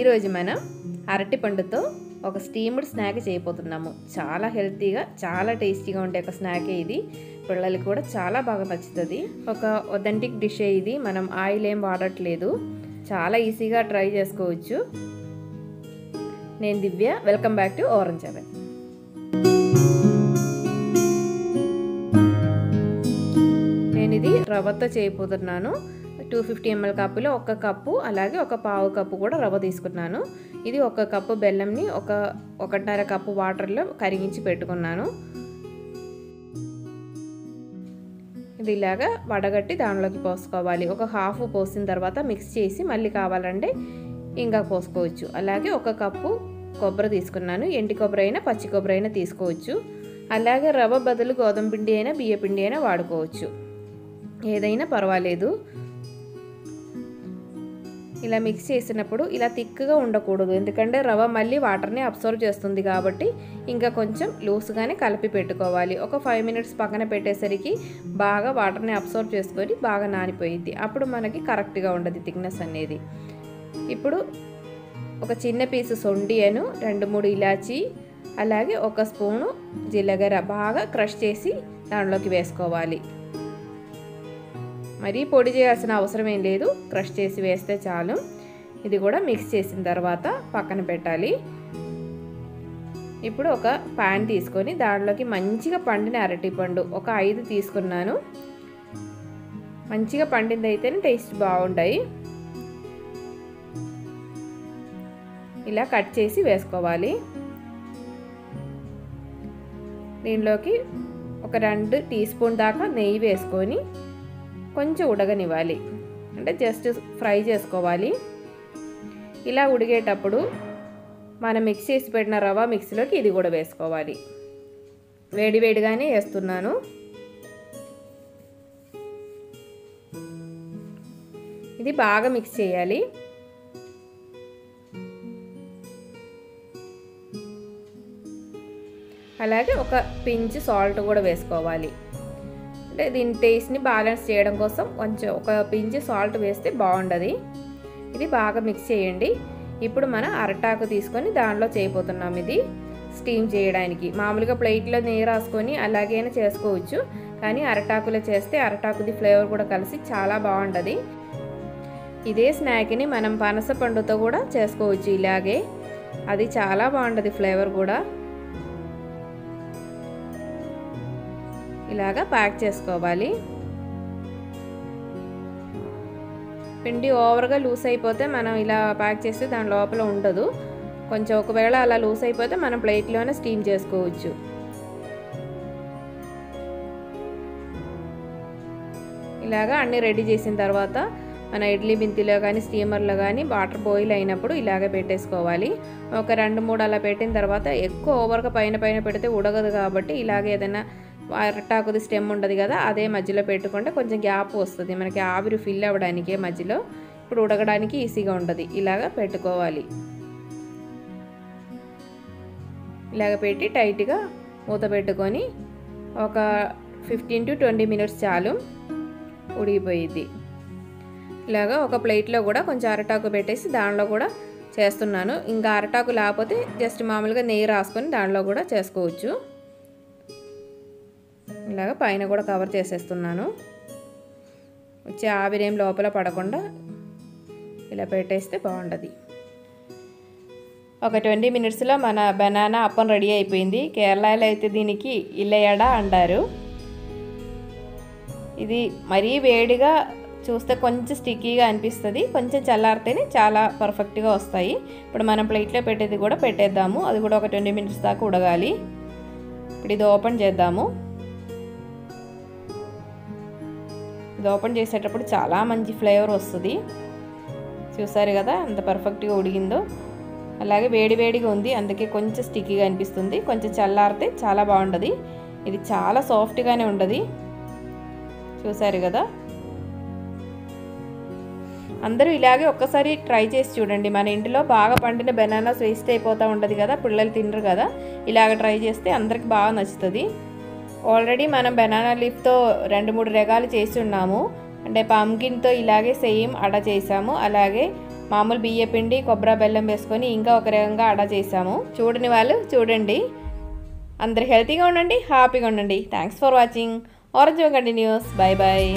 ఈరోజు మనం అరటి పండుతో ఒక స్టీమ్డ్ స్నాక్ చేయబోతున్నాము. చాలా హెల్తీగా చాలా టేస్టీగా ఉండే ఒక స్నాకే ఇది. పిల్లలకి కూడా చాలా బాగా నచ్చుతుంది. ఒక ఒథెంటిక్ డిష్ ఇది. మనం ఆయిల్ ఏం వాడట్లేదు. చాలా ఈజీగా ట్రై చేసుకోవచ్చు. నేను Divya, welcome back to Orange Oven. నేను ఇది రవ్వతో చేయబోతున్నాను. 250 ml కప్పులో 1 కప్పు, అలాగే 1/4 కప్పు కూడా రవ్వ తీసుకున్నాను. ఇది 1 కప్పు బెల్లంని 1.5 కప్పు వాటర్లో కరిగించి పెట్టుకున్నాను. ఇది ఇలాగా వడగట్టి దానిలోకి పోసుకోవాలి. ఒక హాఫ్ పోసిన తర్వాత మిక్స్ చేసి మళ్ళీ కావాలంటే ఇంకా పోసుకోవచ్చు. అలాగే 1 కప్పు కొబ్బరి తీసుకున్నాను. ఎండి కొబ్బరి అయినా పచ్చి కొబ్బరి అయినా తీసుకోవచ్చు. అలాగే రవ్వ బదులు గోధుమ పిండి అయినా బియ్య పిండి అయినా వాడుకోవచ్చు, ఏదైనా పర్వాలేదు. ఇలా మిక్స్ చేసినప్పుడు ఇలా థిక్గా ఉండకూడదు, ఎందుకంటే రవ్వ మళ్ళీ వాటర్ని అబ్జర్వ్ చేస్తుంది కాబట్టి ఇంకా కొంచెం లూజ్గానే కలిపి పెట్టుకోవాలి. ఒక 5 మినిట్స్ పక్కన పెట్టేసరికి బాగా వాటర్ని అబ్జర్వ్ చేసుకొని బాగా నానిపోయింది. అప్పుడు మనకి కరెక్ట్గా ఉండదు థిక్నెస్ అనేది. ఇప్పుడు ఒక చిన్న పీసు సొండియను, 2-3 ఇలాచీ, అలాగే 1 స్పూను జీలకర్ర బాగా క్రష్ చేసి దానిలోకి వేసుకోవాలి. మరీ పొడి చేయాల్సిన అవసరం ఏం లేదు, క్రష్ చేసి వేస్తే చాలు. ఇది కూడా మిక్స్ చేసిన తర్వాత పక్కన పెట్టాలి. ఇప్పుడు ఒక ప్యాన్ తీసుకొని దానిలోకి మంచిగా పండిన అరటిపండు ఒక 5 తీసుకున్నాను. మంచిగా పండింది అయితేనే టేస్ట్ బాగుంటాయి. ఇలా కట్ చేసి వేసుకోవాలి. దీనిలోకి ఒక 2 టీ స్పూన్ దాకా నెయ్యి వేసుకొని కొంచెం ఉడకనివ్వాలి, అంటే జస్ట్ ఫ్రై చేసుకోవాలి. ఇలా ఉడికేటప్పుడు మనం మిక్స్ చేసి పెట్టిన రవ్వ మిక్సీలోకి ఇది కూడా వేసుకోవాలి. వేడివేడిగానే వేస్తున్నాను. ఇది బాగా మిక్స్ చేయాలి. అలాగే ఒక పించ్ సాల్ట్ కూడా వేసుకోవాలి. అంటే దీని టేస్ట్ని బ్యాలెన్స్ చేయడం కోసం కొంచెం ఒక పించ్ సాల్ట్ వేస్తే బాగుంటుంది. ఇది బాగా మిక్స్ చేయండి. ఇప్పుడు మనం అరటాకు తీసుకొని దానిలో చేయబోతున్నాం. ఇది స్టీమ్ చేయడానికి మామూలుగా ప్లేట్లో నెయ్యి రాసుకొని అలాగైనా చేసుకోవచ్చు, కానీ అరటాకులో చేస్తే అరటాకుది ఫ్లేవర్ కూడా కలిసి చాలా బాగుంటుంది. ఇదే స్నాక్ని మనం పనస పండుతో కూడా చేసుకోవచ్చు ఇలాగే. అది చాలా బాగుంటుంది ఫ్లేవర్ కూడా. ఇలాగా ప్యాక్ చేసుకోవాలి. పిండి ఓవర్గా లూజ్ అయిపోతే మనం ఇలా ప్యాక్ చేస్తే దాని లోపల ఉండదు. కొంచెం ఒకవేళ అలా లూజ్ అయిపోతే మనం ప్లేట్లోనే స్టీమ్ చేసుకోవచ్చు. ఇలాగా అన్నీ రెడీ చేసిన తర్వాత మన ఇడ్లీ బింతిలో కానీ స్టీమర్లో కానీ వాటర్ బాయిల్ అయినప్పుడు ఇలాగే పెట్టేసుకోవాలి. ఒక 2-3 అలా పెట్టిన తర్వాత ఎక్కువ ఓవర్గా పైన పెడితే ఉడగదు కాబట్టి ఇలాగే ఏదైనా అరటాకుది స్టెమ్ ఉండదు కదా, అదే మధ్యలో పెట్టుకుంటే కొంచెం గ్యాప్ వస్తుంది మనకి ఆవిరి ఫిల్ అవ్వడానికి మధ్యలో. ఇప్పుడు ఉడకడానికి ఈజీగా ఉంటుంది. ఇలాగ పెట్టుకోవాలి. ఇలాగ పెట్టి టైట్గా మూత పెట్టుకొని ఒక 15 to 20 మినిట్స్ చాలు, ఉడికిపోయిద్ది. ఇలాగా ఒక ప్లేట్లో కూడా కొంచెం అరటాకు పెట్టేసి దానిలో కూడా చేస్తున్నాను. ఇంకా అరటాకు లేకపోతే జస్ట్ మామూలుగా నెయ్యి రాసుకొని దానిలో కూడా చేసుకోవచ్చు. ఇలాగ పైన కూడా కవర్ చేసేస్తున్నాను. వచ్చి ఆవిరేం లోపల పడకుండా ఇలా పెట్టేస్తే బాగుంటుంది. ఒక 20 మినిట్స్లో మన బనానా అప్పం రెడీ అయిపోయింది. కేరళలో అయితే దీనికి ఇల్లయడ అంటారు. ఇది మరీ వేడిగా చూస్తే కొంచెం స్టిక్కీగా అనిపిస్తుంది, కొంచెం చల్లారితేనే చాలా పర్ఫెక్ట్గా వస్తాయి. ఇప్పుడు మనం ప్లేట్లో పెట్టేది కూడా పెట్టేద్దాము. అది కూడా ఒక 20 మినిట్స్ దాకా ఉడగాలి. ఇప్పుడు ఇది ఓపెన్ చేద్దాము. ఇది ఓపెన్ చేసేటప్పుడు చాలా మంచి ఫ్లేవర్ వస్తుంది. చూసారు కదా ఎంత పర్ఫెక్ట్గా ఉడిగిందో. అలాగే వేడివేడిగా ఉంది, అందుకే కొంచెం స్టిక్కీగా అనిపిస్తుంది. కొంచెం చల్లారితే చాలా బాగుంటుంది. ఇది చాలా సాఫ్ట్గానే ఉంటుంది. చూసారు కదా. అందరూ ఇలాగే ఒక్కసారి ట్రై చేసి చూడండి. మన ఇంటిలో బాగా పండిన బనానాస్ వేస్ట్ అయిపోతూ ఉంటుంది కదా, పిల్లలు తినరు కదా. ఇలాగ ట్రై చేస్తే అందరికి బాగా నచ్చుతుంది. ఆల్రెడీ మనం బనానా లీఫ్తో 2-3 రకాలు చేసి ఉన్నాము. అంటే పంకిన్తో ఇలాగే సేమ్ అడ చేసాము. అలాగే మామూలు బియ్య పిండి కొబ్బరి బెల్లం వేసుకొని ఇంకా ఒక రకంగా అడా చేసాము. చూడని వాళ్ళు చూడండి. అందరు హెల్తీగా ఉండండి, హ్యాపీగా ఉండండి. Thanks for watching. Orange continues. Bye bye.